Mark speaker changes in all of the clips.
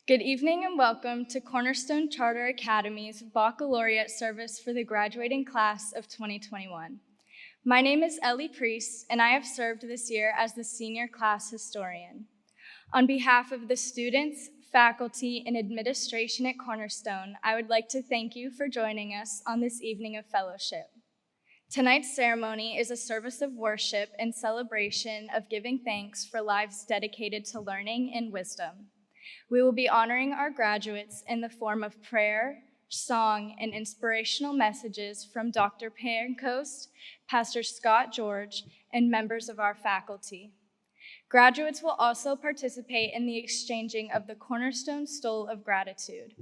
Speaker 1: Good evening and welcome to Cornerstone Charter Academy's Baccalaureate service for the graduating class of 2021. My name is Ellie Priest, and I have served this year as the senior class historian. On behalf of the students, faculty, and administration at Cornerstone, I would like to thank you for joining us on this evening of fellowship. Tonight's ceremony is a service of worship and celebration of giving thanks for lives dedicated to learning and wisdom. We will be honoring our graduates in the form of prayer, song, and inspirational messages from Dr. Pancoast, Pastor Scott George, and members of our faculty. Graduates will also participate in the exchanging of the Cornerstone Stole of Gratitude.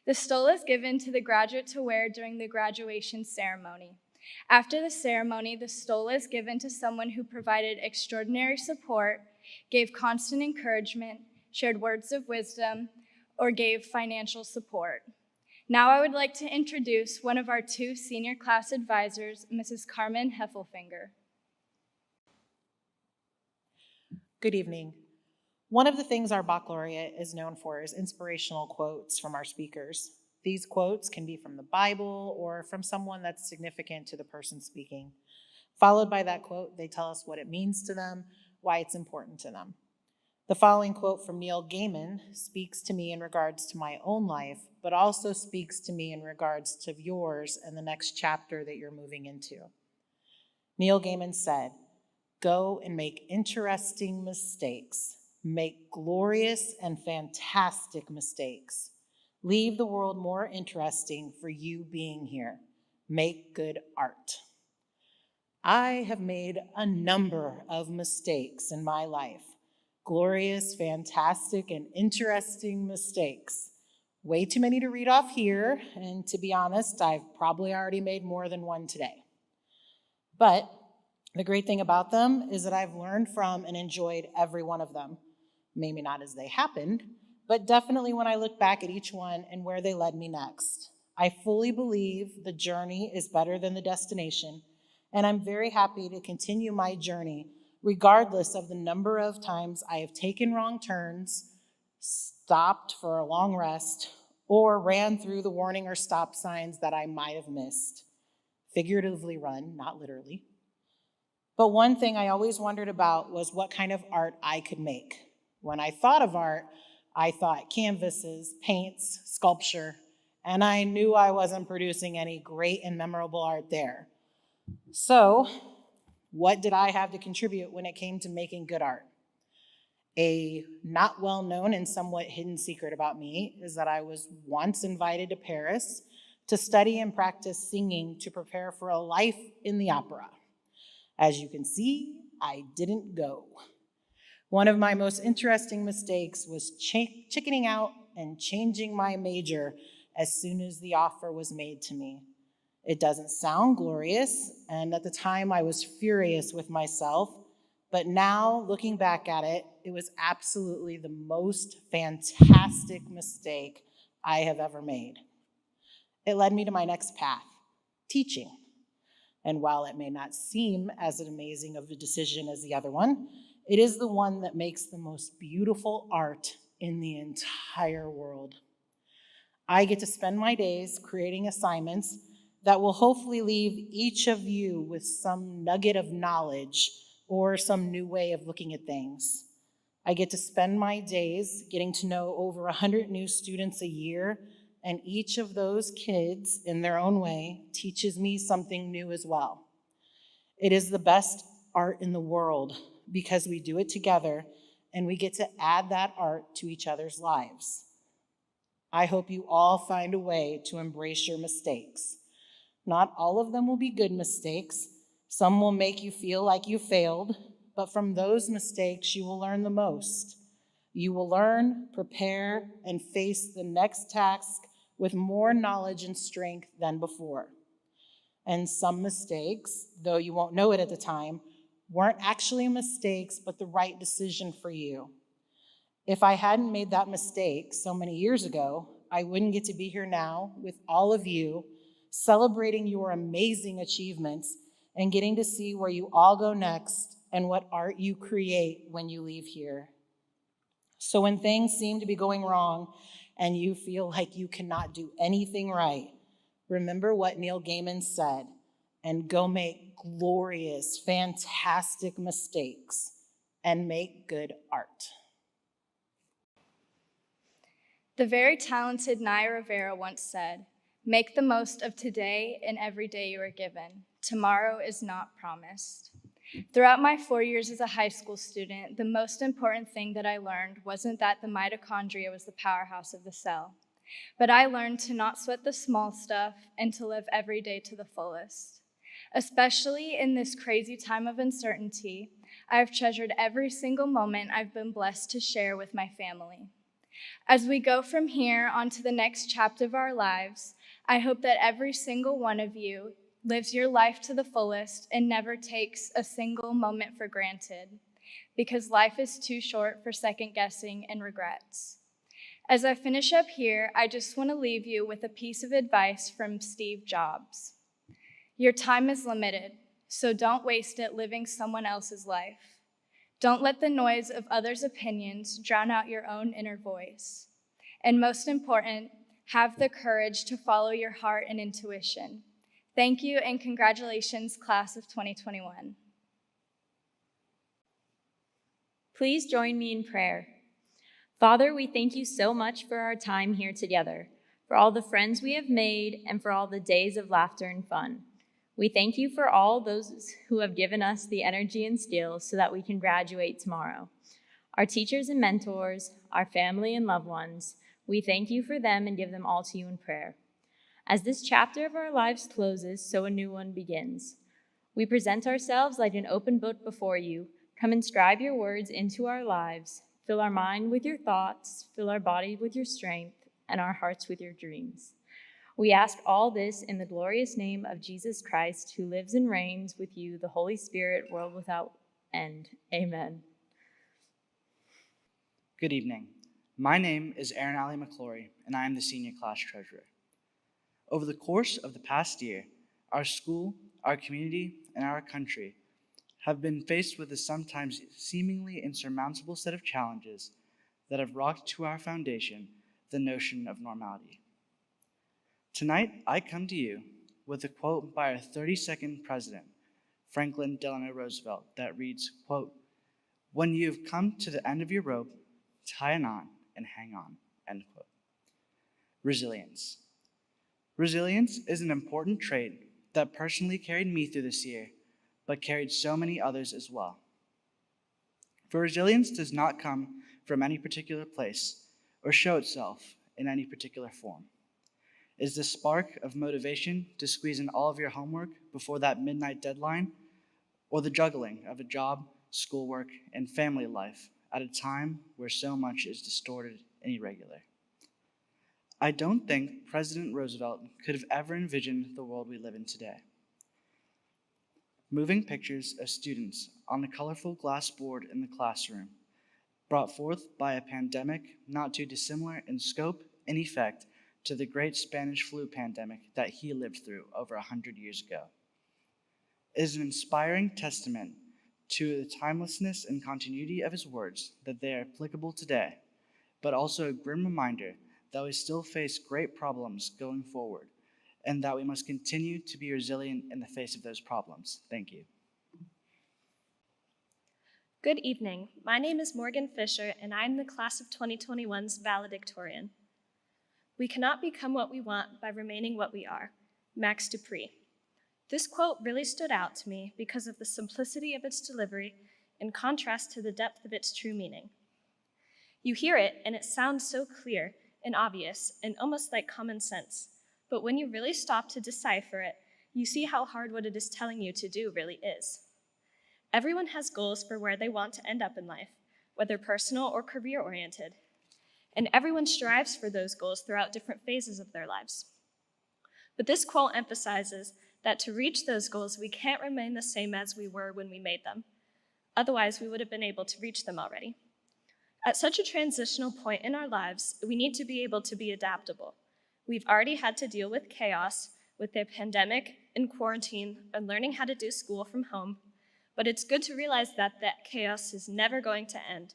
Speaker 1: The stole is given to the graduate to wear during the graduation ceremony. After the ceremony, the stole is given to someone who provided extraordinary support, gave constant encouragement, shared words of wisdom, or gave financial support. Now I would like to introduce one of our two senior class advisors, Mrs. Carmen Heffelfinger.
Speaker 2: Good evening. One of the things our baccalaureate is known for is inspirational quotes from our speakers. These quotes can be from the Bible or from someone that's significant to the person speaking. Followed by that quote, they tell us what it means to them, why it's important to them. The following quote from Neil Gaiman speaks to me in regards to my own life, but also speaks to me in regards to yours and the next chapter that you're moving into. Neil Gaiman said, "Go and make interesting mistakes. Make glorious and fantastic mistakes. Leave the world more interesting for you being here. Make good art." I have made a number of mistakes in my life. Glorious, fantastic, and interesting mistakes. Way too many to read off here, and to be honest, I've probably already made more than one today. But the great thing about them is that I've learned from and enjoyed every one of them. Maybe not as they happened, but definitely when I look back at each one and where they led me next. I fully believe the journey is better than the destination, and I'm very happy to continue my journey regardless of the number of times I have taken wrong turns, stopped for a long rest, or ran through the warning or stop signs that I might have missed. Figuratively run, not literally. But one thing I always wondered about was what kind of art I could make. When I thought of art, I thought canvases, paints, sculpture, and I knew I wasn't producing any great and memorable art there. So, what did I have to contribute when it came to making good art? A not well-known and somewhat hidden secret about me is that I was once invited to Paris to study and practice singing to prepare for a life in the opera. As you can see, I didn't go. One of my most interesting mistakes was chickening out and changing my major as soon as the offer was made to me. It doesn't sound glorious, and at the time I was furious with myself, but now looking back at it, it was absolutely the most fantastic mistake I have ever made. It led me to my next path, teaching. And while it may not seem as amazing of a decision as the other one, it is the one that makes the most beautiful art in the entire world. I get to spend my days creating assignments that will hopefully leave each of you with some nugget of knowledge or some new way of looking at things. I get to spend my days getting to know over 100 new students a year, and each of those kids, in their own way, teaches me something new as well. It is the best art in the world because we do it together and we get to add that art to each other's lives. I hope you all find a way to embrace your mistakes. Not all of them will be good mistakes. Some will make you feel like you failed, but from those mistakes, you will learn the most. You will learn, prepare, and face the next task with more knowledge and strength than before. And some mistakes, though you won't know it at the time, weren't actually mistakes, but the right decision for you. If I hadn't made that mistake so many years ago, I wouldn't get to be here now with all of you, celebrating your amazing achievements and getting to see where you all go next and what art you create when you leave here. So when things seem to be going wrong and you feel like you cannot do anything right, remember what Neil Gaiman said and go make glorious, fantastic mistakes and make good art.
Speaker 1: The very talented Naya Rivera once said, "Make the most of today and every day you are given. Tomorrow is not promised." Throughout my 4 years as a high school student, the most important thing that I learned wasn't that the mitochondria was the powerhouse of the cell, but I learned to not sweat the small stuff and to live every day to the fullest. Especially in this crazy time of uncertainty, I have treasured every single moment I've been blessed to share with my family. As we go from here on to the next chapter of our lives, I hope that every single one of you lives your life to the fullest and never takes a single moment for granted, because life is too short for second guessing and regrets. As I finish up here, I just want to leave you with a piece of advice from Steve Jobs. Your time is limited, so don't waste it living someone else's life. Don't let the noise of others' opinions drown out your own inner voice. And most important, have the courage to follow your heart and intuition. Thank you and congratulations, class of 2021.
Speaker 3: Please join me in prayer. Father, we thank you so much for our time here together, for all the friends we have made, and for all the days of laughter and fun. We thank you for all those who have given us the energy and skills so that we can graduate tomorrow. Our teachers and mentors, our family and loved ones, we thank you for them and give them all to you in prayer. As this chapter of our lives closes, so a new one begins. We present ourselves like an open book before you. Come inscribe your words into our lives. Fill our mind with your thoughts, fill our body with your strength, and our hearts with your dreams. We ask all this in the glorious name of Jesus Christ, who lives and reigns with you, the Holy Spirit, world without end. Amen.
Speaker 4: Good evening. My name is Aaron Alley McClory, and I am the senior class treasurer. Over the course of the past year, our school, our community, and our country have been faced with a sometimes seemingly insurmountable set of challenges that have rocked to our foundation the notion of normality. Tonight, I come to you with a quote by our 32nd president, Franklin Delano Roosevelt, that reads, quote, "When you have come to the end of your rope, tie a knot and hang on," end quote. Resilience. Resilience is an important trait that personally carried me through this year, but carried so many others as well. For resilience does not come from any particular place or show itself in any particular form. It is the spark of motivation to squeeze in all of your homework before that midnight deadline, or the juggling of a job, schoolwork, and family life at a time where so much is distorted and irregular. I don't think President Roosevelt could have ever envisioned the world we live in today. Moving pictures of students on a colorful glass board in the classroom, brought forth by a pandemic not too dissimilar in scope and effect to the great Spanish flu pandemic that he lived through over 100 years ago. It is an inspiring testament to the timelessness and continuity of his words that they are applicable today, but also a grim reminder that we still face great problems going forward, and that we must continue to be resilient in the face of those problems. Thank you.
Speaker 5: Good evening. My name is Morgan Fisher, and I'm the class of 2021's valedictorian. We cannot become what we want by remaining what we are. Max Dupree. This quote really stood out to me because of the simplicity of its delivery in contrast to the depth of its true meaning. You hear it, and it sounds so clear and obvious and almost like common sense. But when you really stop to decipher it, you see how hard what it is telling you to do really is. Everyone has goals for where they want to end up in life, whether personal or career-oriented. And everyone strives for those goals throughout different phases of their lives. But this quote emphasizes that to reach those goals, we can't remain the same as we were when we made them. Otherwise, we would have been able to reach them already. At such a transitional point in our lives, we need to be able to be adaptable. We've already had to deal with chaos, with the pandemic and quarantine, and learning how to do school from home, but it's good to realize that that chaos is never going to end,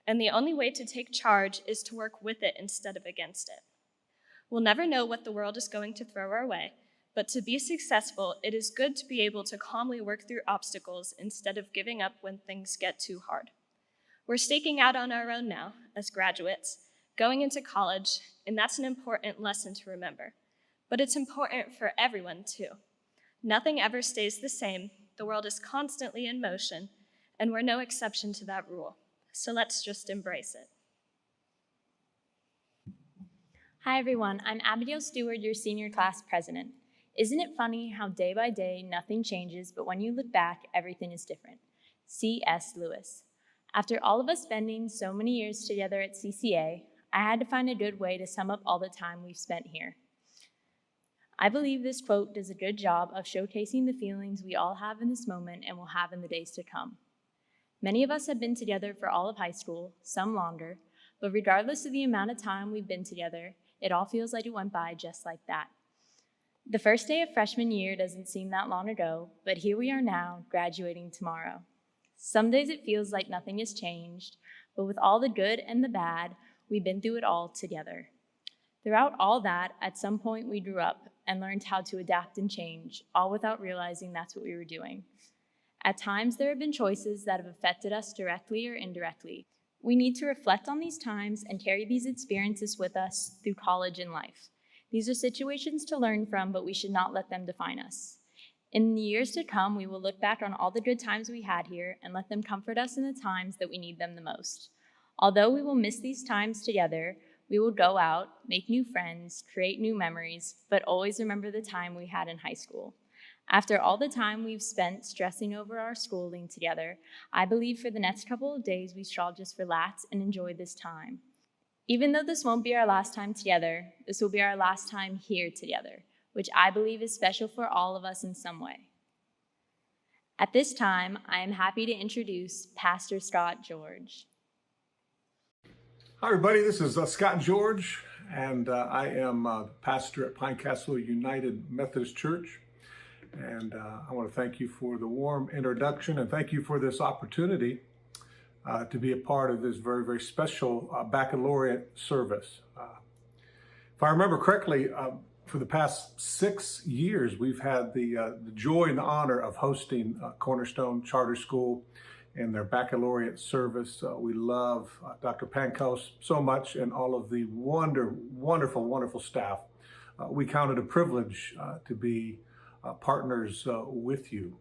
Speaker 5: And the only way to take charge is to work with it instead of against it. We'll never know what the world is going to throw our way, but to be successful, it is good to be able to calmly work through obstacles instead of giving up when things get too hard. We're staking out on our own now as graduates, going into college, and that's an important lesson to remember. But it's important for everyone too. Nothing ever stays the same. The world is constantly in motion, and we're no exception to that rule. So let's just embrace it.
Speaker 3: Hi everyone, I'm Abigail Stewart, your senior class president. Isn't it funny how day by day nothing changes, but when you look back, everything is different? C.S. Lewis. After all of us spending so many years together at CCA, I had to find a good way to sum up all the time we've spent here. I believe this quote does a good job of showcasing the feelings we all have in this moment and will have in the days to come. Many of us have been together for all of high school, some longer, but regardless of the amount of time we've been together, it all feels like it went by just like that. The first day of freshman year doesn't seem that long ago, but here we are now, graduating tomorrow. Some days it feels like nothing has changed, but with all the good and the bad, we've been through it all together. Throughout all that, at some point we grew up and learned how to adapt and change, all without realizing that's what we were doing. At times, there have been choices that have affected us directly or indirectly. We need to reflect on these times and carry these experiences with us through college and life. These are situations to learn from, but we should not let them define us. In the years to come, we will look back on all the good times we had here and let them comfort us in the times that we need them the most. Although we will miss these times together, we will go out, make new friends, create new memories, but always remember the time we had in high school. After all the time we've spent stressing over our schooling together, I believe for the next couple of days we shall just relax and enjoy this time. Even though this won't be our last time together, this will be our last time here together, which I believe is special for all of us in some way. At this time, I am happy to introduce Pastor Scott George.
Speaker 6: Hi everybody, this is Scott George, and I am pastor at Pine Castle United Methodist Church. And I want to thank you for the warm introduction and thank you for this opportunity to be a part of this very, very special baccalaureate service. If I remember correctly, for the past 6 years, we've had the joy and the honor of hosting Cornerstone Charter School in their baccalaureate service. We love Dr. Pankos so much and all of the wonderful, wonderful staff. We count it a privilege to be partners with you.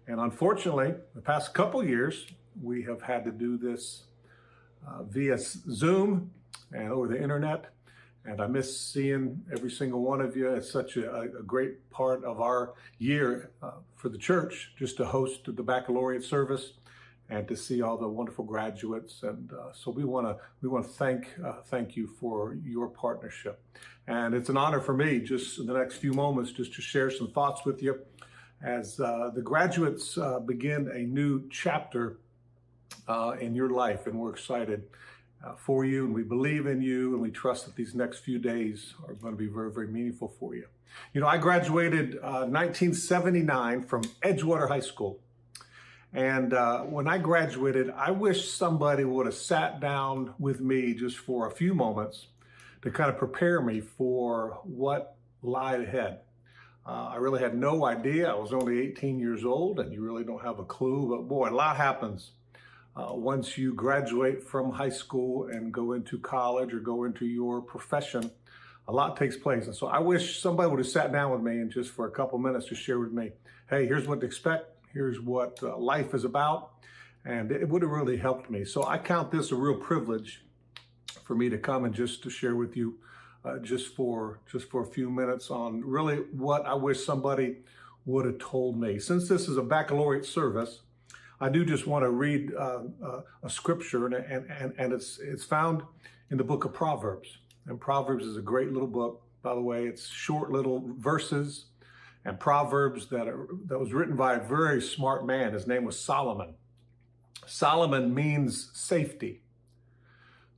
Speaker 6: And unfortunately, the past couple years, we have had to do this via Zoom and over the internet. And I miss seeing every single one of you. It's such a great part of our year for the church, just to host the baccalaureate service and to see all the wonderful graduates. And so we want to thank you for your partnership. And it's an honor for me, just in the next few moments, just to share some thoughts with you as the graduates begin a new chapter in your life. And we're excited for you, and we believe in you, and we trust that these next few days are going to be very, very meaningful for you. You know, I graduated 1979 from Edgewater High School. And when I graduated, I wish somebody would have sat down with me just for a few moments to kind of prepare me for what lied ahead. I really had no idea. I was only 18 years old, and you really don't have a clue. But boy, a lot happens once you graduate from high school and go into college or go into your profession. A lot takes place. And so I wish somebody would have sat down with me and just for a couple minutes to share with me, hey, here's what to expect. Here's what life is about. And it would have really helped me. So I count this a real privilege for me to come and just to share with you just for a few minutes on really what I wish somebody would have told me. Since this is a baccalaureate service, I do just want to read a scripture, and it's found in the book of Proverbs. And Proverbs is a great little book. By the way, it's short little verses and Proverbs that was written by a very smart man. His name was Solomon. Solomon means safety.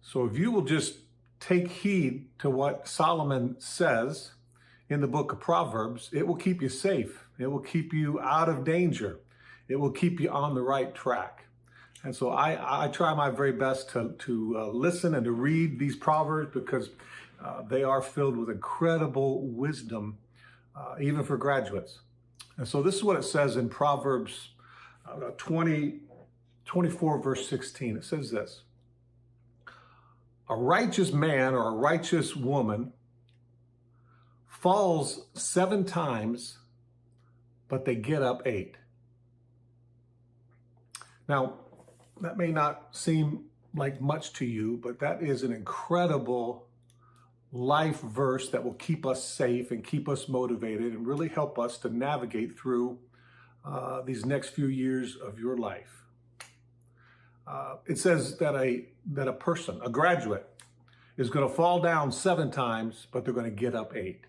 Speaker 6: So if you will just take heed to what Solomon says in the book of Proverbs, it will keep you safe. It will keep you out of danger. It will keep you on the right track. And so I try my very best to listen and to read these Proverbs because they are filled with incredible wisdom, even for graduates. And so this is what it says in Proverbs 24, verse 16. It says this: a righteous man or a righteous woman falls 7 times, but they get up 8. Now, that may not seem like much to you, but that is an incredible life verse that will keep us safe and keep us motivated and really help us to navigate through these next few years of your life. It says that a person, a graduate, is going to fall down 7 times, but they're going to get up 8.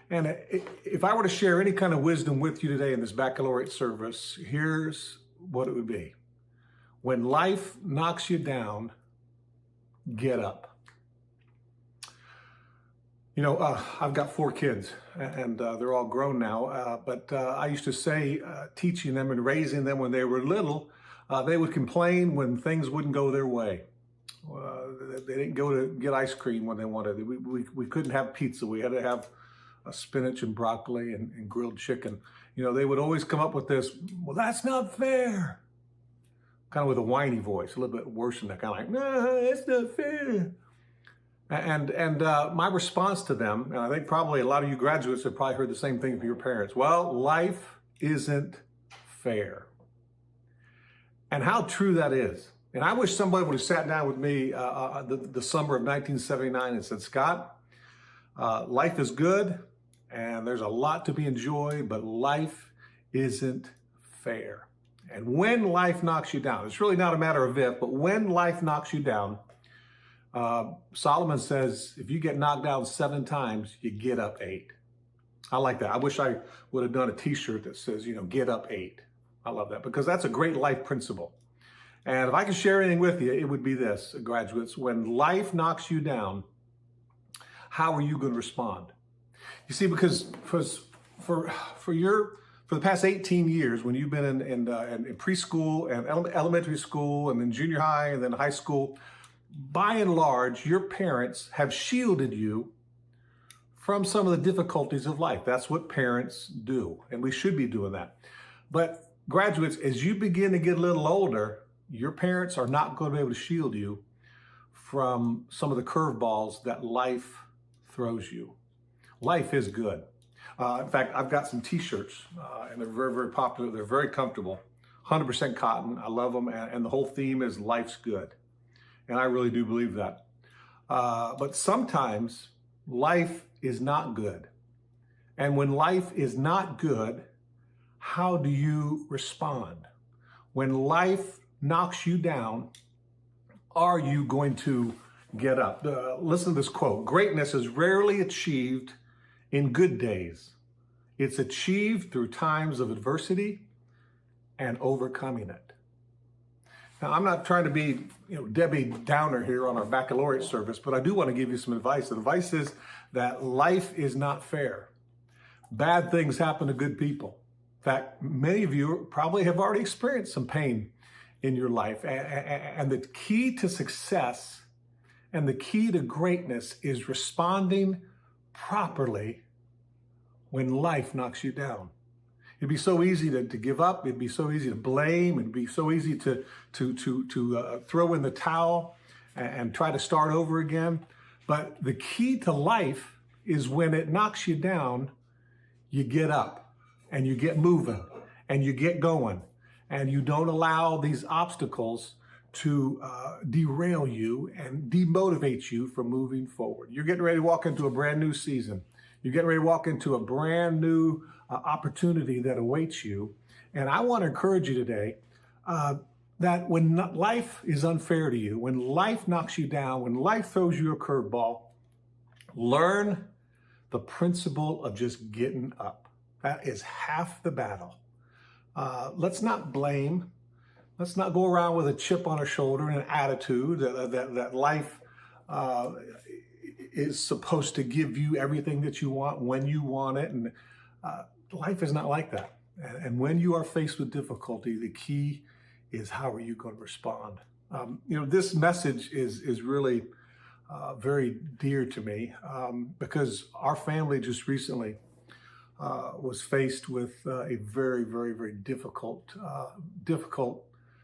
Speaker 6: And if I were to share any kind of wisdom with you today in this baccalaureate service, here's what it would be. When life knocks you down, get up. You know, I've got 4 kids, and they're all grown now, but I used to say, teaching them and raising them when they were little, they would complain when things wouldn't go their way. They didn't go to get ice cream when they wanted. We couldn't have pizza. We had to have spinach and broccoli and grilled chicken. You know, they would always come up with this, well, that's not fair. Kind of with a whiny voice, a little bit worse than that, kind of like, no, that's not fair. And my response to them, and I think probably a lot of you graduates have probably heard the same thing from your parents. Well, life isn't fair. And how true that is. And I wish somebody would have sat down with me the summer of 1979 and said, Scott, life is good and there's a lot to be enjoyed, but life isn't fair. And when life knocks you down, it's really not a matter of if, but when life knocks you down, Solomon says, if you get knocked down 7 times, you get up 8. I like that. I wish I would have done a t-shirt that says, you know, get up 8. I love that because that's a great life principle. And if I could share anything with you, it would be this, graduates. When life knocks you down, how are you going to respond? You see, because for the past 18 years, when you've been in preschool and elementary school and then junior high and then high school, by and large, your parents have shielded you from some of the difficulties of life. That's what parents do, and we should be doing that. But graduates, as you begin to get a little older, your parents are not going to be able to shield you from some of the curveballs that life throws you. Life is good. In fact, I've got some t-shirts, and they're very, very popular. They're very comfortable, 100% cotton. I love them, and the whole theme is life's good. And I really do believe that. But sometimes life is not good. And when life is not good, how do you respond? When life knocks you down, are you going to get up? Listen to this quote. Greatness is rarely achieved in good days. It's achieved through times of adversity and overcoming it. Now, I'm not trying to be, Debbie Downer here on our baccalaureate service, but I do want to give you some advice. The advice is that life is not fair. Bad things happen to good people. In fact, many of you probably have already experienced some pain in your life. And the key to success and the key to greatness is responding properly when life knocks you down. It'd be so easy to give up. It'd be so easy to blame. It'd be so easy to throw in the towel and try to start over again. But the key to life is when it knocks you down, you get up and you get moving and you get going and you don't allow these obstacles to derail you and demotivate you from moving forward. You're getting ready to walk into a brand new season. You're getting ready to walk into a brand new opportunity that awaits you. And I want to encourage you today that when life is unfair to you, when life knocks you down, when life throws you a curveball, learn the principle of just getting up. That is half the battle. Let's not blame. Let's not go around with a chip on our shoulder and an attitude that life is supposed to give you everything that you want when you want it. And life is not like that. And when you are faced with difficulty, the key is how are you going to respond? This message is really very dear to me because our family just recently was faced with a very, very, very difficult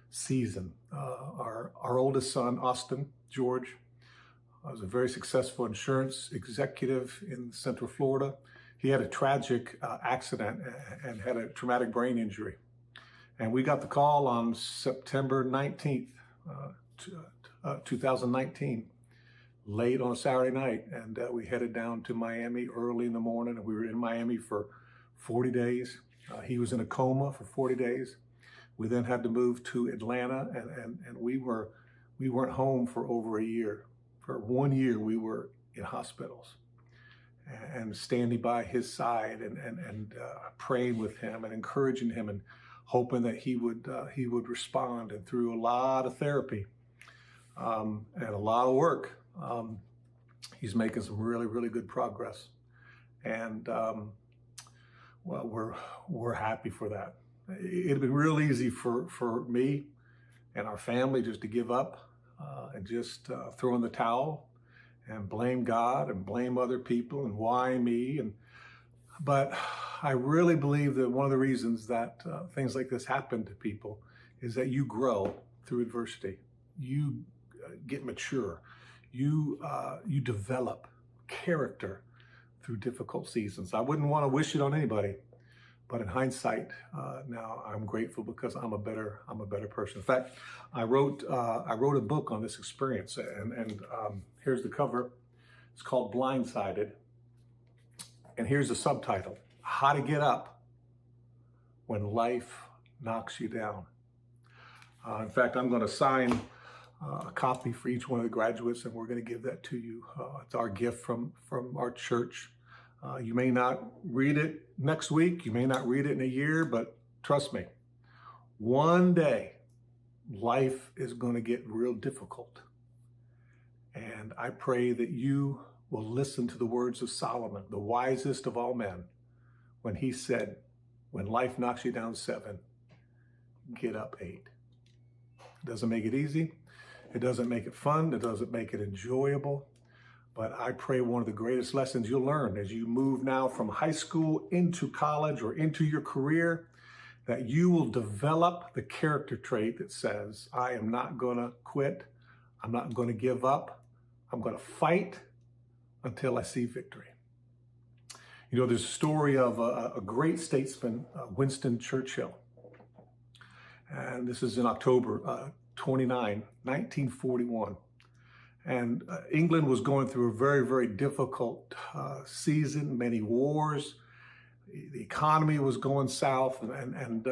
Speaker 6: season. Our oldest son, Austin George, was a very successful insurance executive in Central Florida. He had a tragic accident and had a traumatic brain injury. And we got the call on September 19th, 2019, late on a Saturday night. And we headed down to Miami early in the morning. And we were in Miami for 40 days. He was in a coma for 40 days. We then had to move to Atlanta, and we weren't home for over a year. For 1 year, we were in hospitals and standing by his side and praying with him and encouraging him and hoping that he would respond. And through a lot of therapy and a lot of work, he's making some really, really good progress. And well, we're happy for that. It'd been real easy for me and our family just to give up and just throw in the towel and blame God and blame other people and why me. But I really believe that one of the reasons that things like this happen to people is that you grow through adversity. You get mature. You develop character through difficult seasons. I wouldn't want to wish it on anybody, but in hindsight, now I'm grateful because I'm a better person. In fact, I wrote a book on this experience, and here's the cover. It's called Blindsided, and here's the subtitle: How to Get Up When Life Knocks You Down. In fact, I'm going to sign a copy for each one of the graduates, and we're going to give that to you. It's our gift from our church. You may not read it next week, you may not read it in a year, but trust me, one day life is going to get real difficult. And I pray that you will listen to the words of Solomon, the wisest of all men, when he said, when life knocks you down 7, get up 8. It doesn't make it easy. It doesn't make it fun. It doesn't make it enjoyable. But I pray one of the greatest lessons you'll learn as you move now from high school into college or into your career, that you will develop the character trait that says, I am not going to quit. I'm not going to give up. I'm going to fight until I see victory. You know, there's a story of a great statesman, Winston Churchill. And this is in October 29, 1941. And England was going through a very, very difficult season, many wars. The economy was going south, and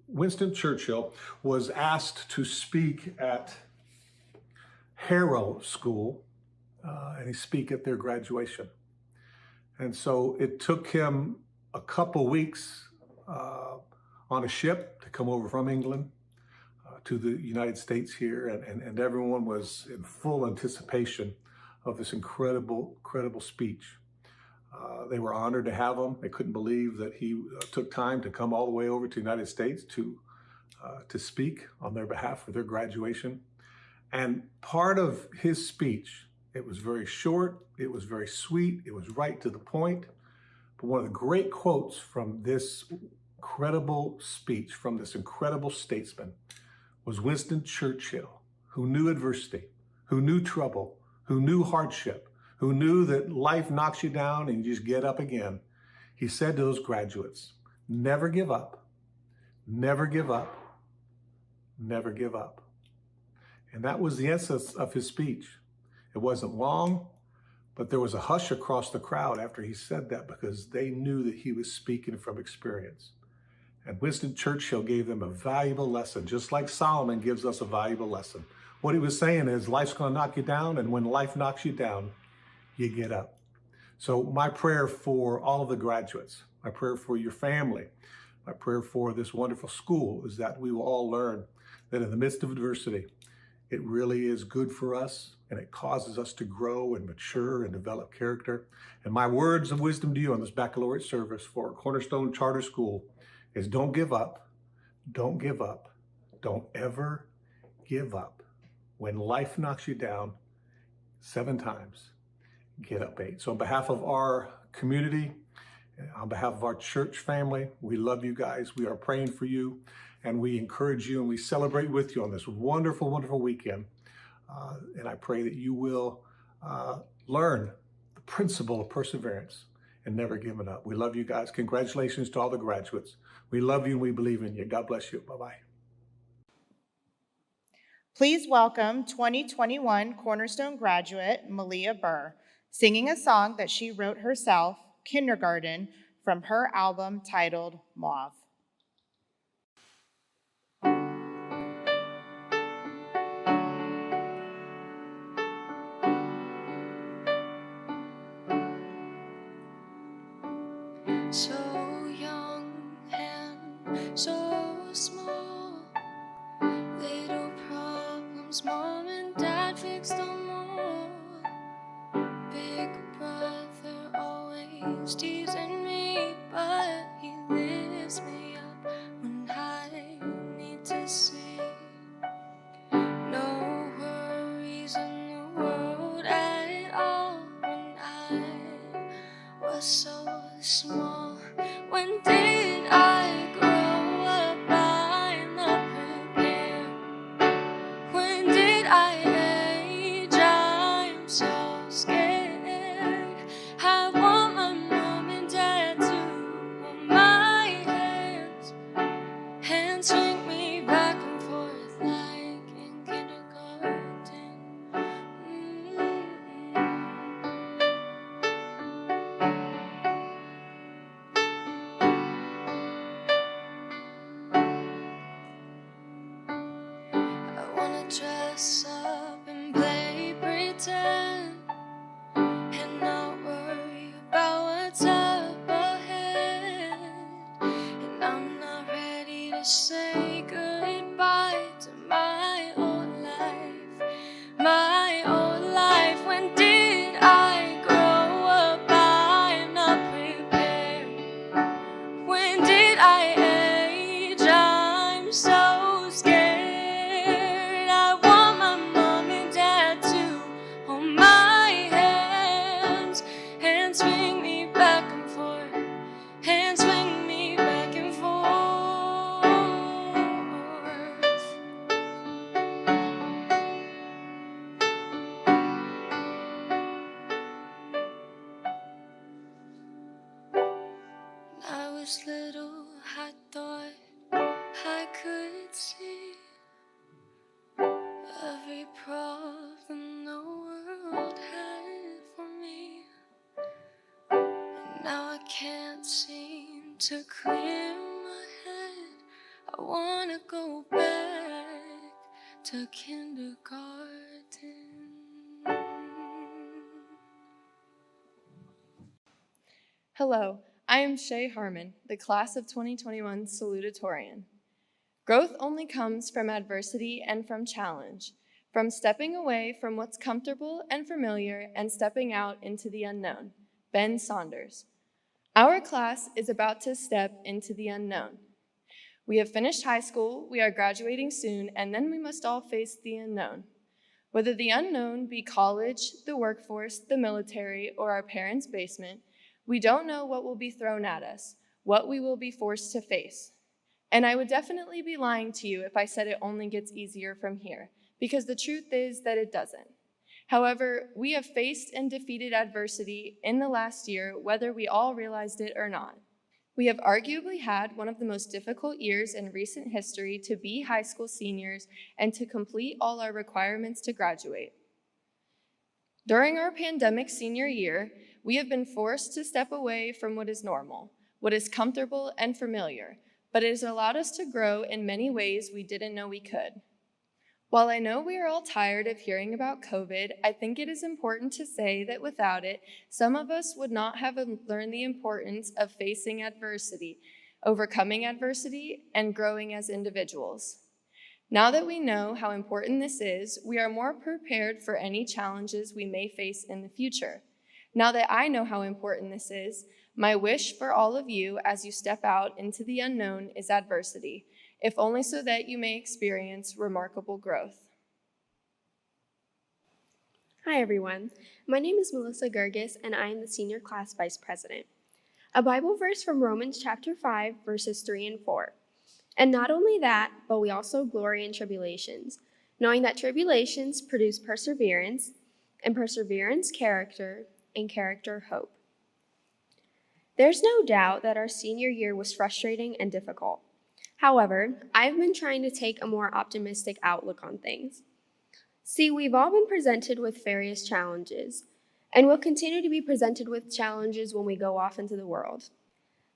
Speaker 6: Winston Churchill was asked to speak at Harrow School, and he speak at their graduation. And so it took him a couple weeks on a ship to come over from England to the United States here, and everyone was in full anticipation of this incredible speech. They were honored to have him. They couldn't believe that he took time to come all the way over to the United States to speak on their behalf for their graduation. And part of his speech, it was very short, it was very sweet, it was right to the point. But one of the great quotes from this incredible speech, from this incredible statesman, was Winston Churchill, who knew adversity, who knew trouble, who knew hardship, who knew that life knocks you down and you just get up again. He said to those graduates, never give up, never give up, never give up. And that was the essence of his speech. It wasn't long, but there was a hush across the crowd after he said that because they knew that he was speaking from experience. And Winston Churchill gave them a valuable lesson, just like Solomon gives us a valuable lesson. What he was saying is life's going to knock you down, and when life knocks you down, you get up. So my prayer for all of the graduates, my prayer for your family, my prayer for this wonderful school is that we will all learn that in the midst of adversity, it really is good for us, and it causes us to grow and mature and develop character. And my words of wisdom to you on this baccalaureate service for Cornerstone Charter School is don't give up, don't give up, don't ever give up. When life knocks you down 7 times, get up 8. So on behalf of our community, on behalf of our church family, we love you guys. We are praying for you, and we encourage you, and we celebrate with you on this wonderful, wonderful weekend. And I pray that you will learn the principle of perseverance and never giving up. We love you guys. Congratulations to all the graduates. We love you and we believe in you. God bless you. Bye-bye.
Speaker 7: Please welcome 2021 Cornerstone graduate Malia Burr, singing a song that she wrote herself, Kindergarten, from her album titled Mauve.
Speaker 8: So young and so small, little problems mom and dad fixed them all. Big brother always teasing me, but he lifts me up when I need to see. No worries in the world at all when I was so small. When did I grow up? I'm not prepared. When did I age? I'm so scared. I want my mom and dad to hold my hands and swing me back and forth like in kindergarten. I wanna dress up and play pretend and not worry about what's up ahead. And I'm not ready to say goodbye to my old life, my old life. When did I grow up? I'm not prepared. When did I age? I'm so scared. I want my mom and dad to hold my hands and swing me back and forth, and swing me back and forth. When I was little, I thought I could see every problem the world had for me. And now I can't seem to clear my head. I wanna go back to kindergarten.
Speaker 9: Hello, I am Shay Harmon, the class of 2021 salutatorian. Growth only comes from adversity and from challenge, from stepping away from what's comfortable and familiar and stepping out into the unknown. Ben Saunders. Our class is about to step into the unknown. We have finished high school, we are graduating soon, and then we must all face the unknown. Whether the unknown be college, the workforce, the military, or our parents' basement, we don't know what will be thrown at us, what we will be forced to face. And I would definitely be lying to you if I said it only gets easier from here, because the truth is that it doesn't. However, we have faced and defeated adversity in the last year, whether we all realized it or not. We have arguably had one of the most difficult years in recent history to be high school seniors and to complete all our requirements to graduate. During our pandemic senior year, we have been forced to step away from what is normal, what is comfortable and familiar, but it has allowed us to grow in many ways we didn't know we could. While I know we are all tired of hearing about COVID, I think it is important to say that without it, some of us would not have learned the importance of facing adversity, overcoming adversity, and growing as individuals. Now that we know how important this is, we are more prepared for any challenges we may face in the future. Now that I know how important this is, my wish for all of you as you step out into the unknown is adversity. if only so that you may experience remarkable growth.
Speaker 10: Hi everyone, my name is Melissa Gergis and I am the Senior Class Vice President. A Bible verse from Romans chapter 5, verses 3 and 4. And not only that, but we also glory in tribulations, knowing that tribulations produce perseverance, and perseverance character, and character hope. There's no doubt that our senior year was frustrating and difficult. However, I've been trying to take a more optimistic outlook on things. See, we've all been presented with various challenges, and we'll continue to be presented with challenges when we go off into the world.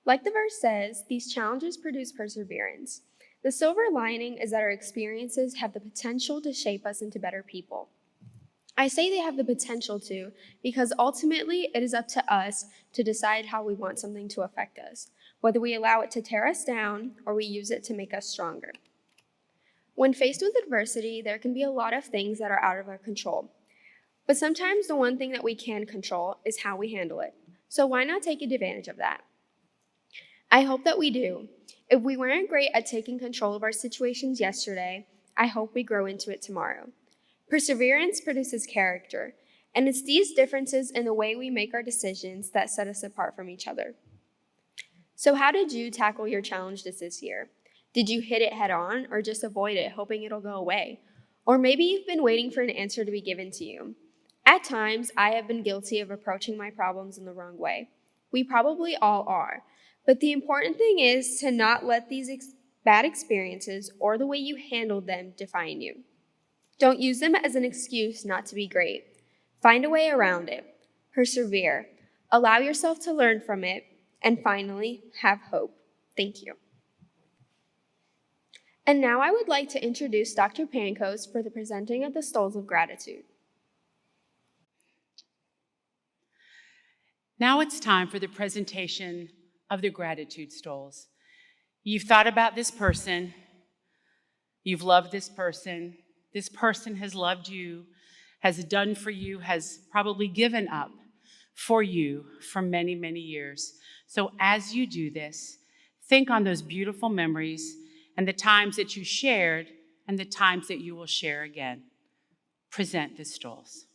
Speaker 10: Like the verse says, these challenges produce perseverance. The silver lining is that our experiences have the potential to shape us into better people. I say they have the potential to because ultimately it is up to us to decide how we want something to affect us, whether we allow it to tear us down or we use it to make us stronger. When faced with adversity, there can be a lot of things that are out of our control. But sometimes the one thing that we can control is how we handle it. So why not take advantage of that? I hope that we do. If we weren't great at taking control of our situations yesterday, I hope we grow into it tomorrow. Perseverance produces character, and it's these differences in the way we make our decisions that set us apart from each other. So how did you tackle your challenges this year? Did you hit it head on or just avoid it, hoping it'll go away? Or maybe you've been waiting for an answer to be given to you. At times, I have been guilty of approaching my problems in the wrong way. We probably all are. But the important thing is to not let these bad experiences or the way you handled them define you. Don't use them as an excuse not to be great. Find a way around it. Persevere. Allow yourself to learn from it. And finally, have hope. Thank you. And now I would like to introduce Dr. Pankos for the presenting of the Stoles of Gratitude.
Speaker 11: Now it's time for the presentation of the Gratitude Stoles. You've thought about this person. You've loved this person. This person has loved you, has done for you, has probably given up for you for many, many years. So as you do this, think on those beautiful memories and the times that you shared and the times that you will share again. Present the Stoles.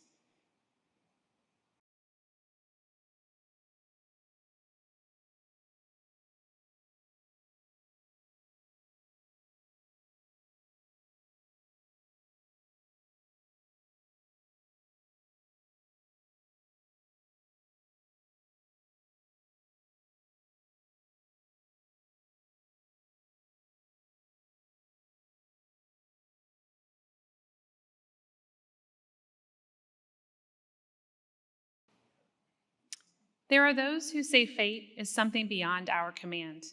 Speaker 12: There are those who say fate is something beyond our command,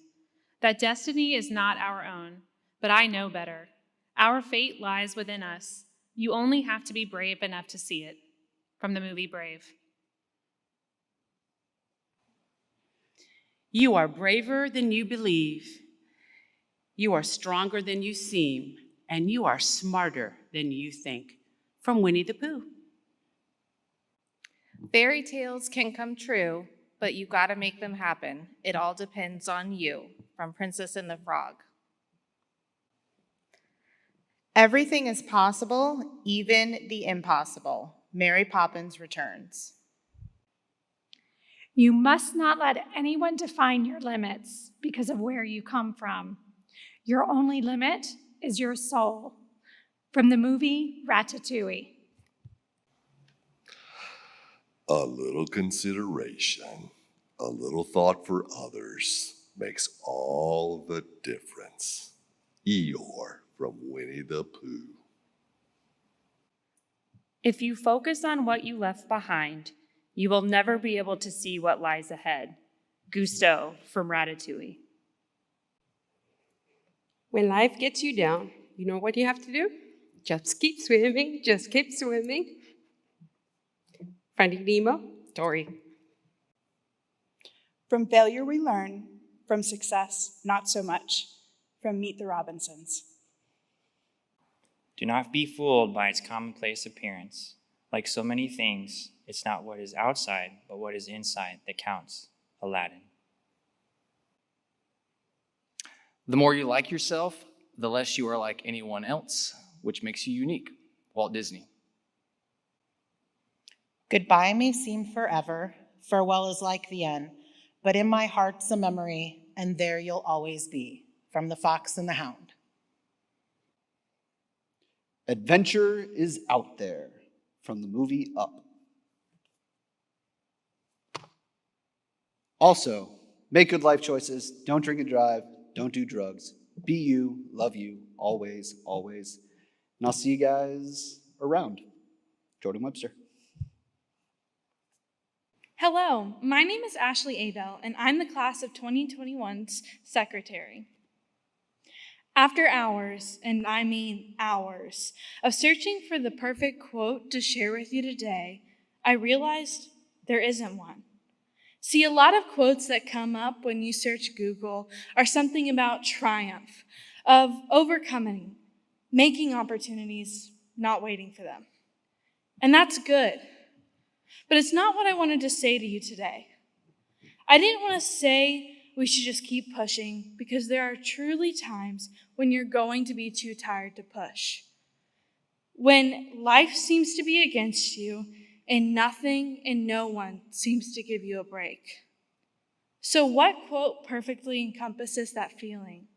Speaker 12: that destiny is not our own, but I know better. Our fate lies within us. You only have to be brave enough to see it. From the movie Brave.
Speaker 11: You are braver than you believe. You are stronger than you seem, and you are smarter than you think. From Winnie the Pooh.
Speaker 7: Fairy tales can come true, but you gotta make them happen. It all depends on you. From Princess and the Frog. Everything is possible, even the impossible. Mary Poppins Returns.
Speaker 13: You must not let anyone define your limits because of where you come from. Your only limit is your soul. From the movie Ratatouille.
Speaker 14: A little consideration, a little thought for others makes all the difference. Eeyore from Winnie the Pooh.
Speaker 15: If you focus on what you left behind, you will never be able to see what lies ahead. Gusteau from Ratatouille.
Speaker 16: When life gets you down, you know what you have to do? Just keep swimming, just keep swimming. Finding Nemo, Dory.
Speaker 17: From failure we learn, from success not so much. From Meet the Robinsons.
Speaker 18: Do not be fooled by its commonplace appearance. Like so many things, it's not what is outside, but what is inside that counts. Aladdin.
Speaker 19: The more you like yourself, the less you are like anyone else, which makes you unique. Walt Disney.
Speaker 2: Goodbye may seem forever, farewell is like the end, but in my heart's a memory, and there you'll always be. From The Fox and the Hound.
Speaker 20: Adventure is out there, from the movie Up. Also, make good life choices, don't drink and drive, don't do drugs, be you, love you, always, always. And I'll see you guys around. Jordan Webster.
Speaker 21: Hello, my name is Ashley Abel, and I'm the class of 2021's secretary. After hours, and I mean hours, of searching for the perfect quote to share with you today, I realized there isn't one. See, a lot of quotes that come up when you search Google are something about triumph, of overcoming, making opportunities, not waiting for them. And that's good. But it's not what I wanted to say to you today. I didn't want to say we should just keep pushing, because there are truly times when you're going to be too tired to push. When life seems to be against you and nothing and no one seems to give you a break. So what quote perfectly encompasses that feeling?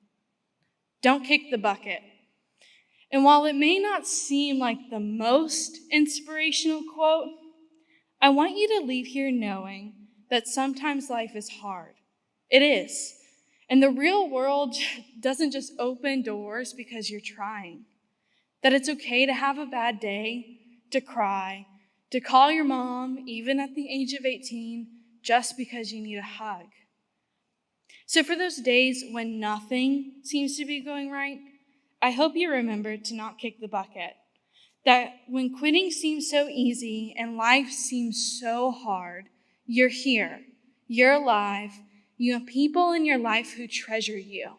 Speaker 21: Don't kick the bucket. And while it may not seem like the most inspirational quote, I want you to leave here knowing that sometimes life is hard. It is. And the real world doesn't just open doors because you're trying. That it's okay to have a bad day, to cry, to call your mom, even at the age of 18, just because you need a hug. So for those days when nothing seems to be going right, I hope you remember to not kick the bucket. That when quitting seems so easy and life seems so hard, you're here, you're alive, you have people in your life who treasure you.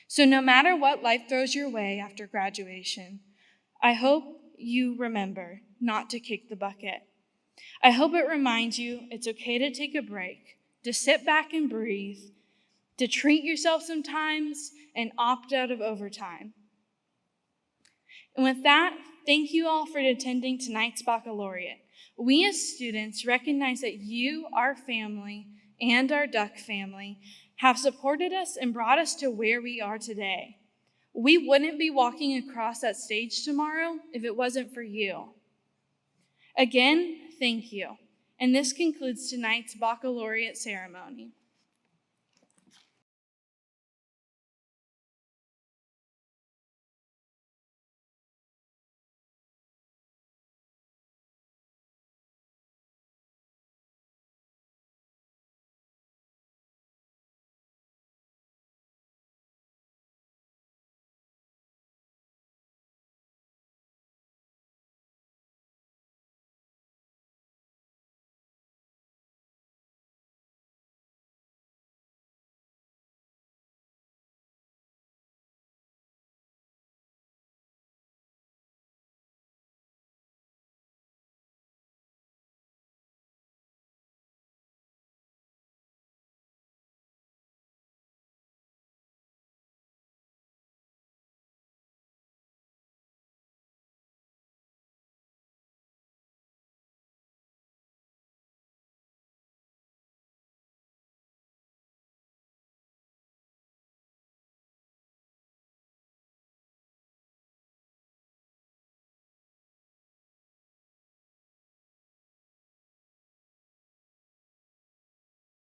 Speaker 21: So no matter what life throws your way after graduation, I hope you remember not to kick the bucket. I hope it reminds you it's okay to take a break, to sit back and breathe, to treat yourself sometimes and opt out of overtime. And with that, thank you all for attending tonight's Baccalaureate. We as students recognize that you, our family, and our Duck family have supported us and brought us to where we are today. We wouldn't be walking across that stage tomorrow if it wasn't for you. Again, thank you. And this concludes tonight's Baccalaureate ceremony.